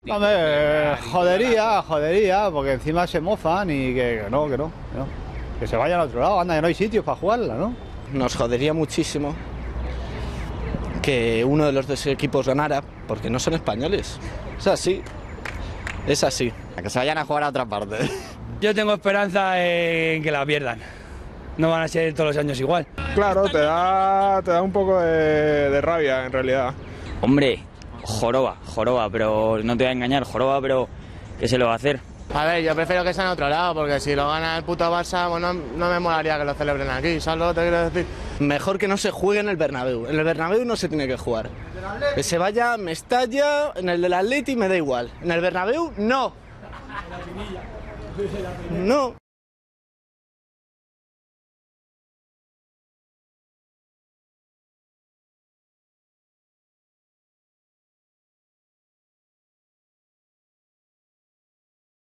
Hombre, jodería, porque encima se mofan y que no. Que se vayan a otro lado, anda, que no hay sitios para jugarla, ¿no? Nos jodería muchísimo que uno de los dos equipos ganara, porque no son españoles. Es así. A que se vayan a jugar a otra parte. Yo tengo esperanza en que la pierdan. No van a ser todos los años igual. Claro, te da un poco de rabia en realidad. Hombre, joroba, pero no te voy a engañar, pero ¿qué se lo va a hacer? A ver, yo prefiero que sea en otro lado, porque si lo gana el puto Barça, bueno, no me molaría que lo celebren aquí, ¿sabes lo que te quiero decir? Mejor que no se juegue en el Bernabéu. En el Bernabéu no se tiene que jugar. Que se vaya Mestalla, en el del Atleti me da igual. En el Bernabéu, no. No.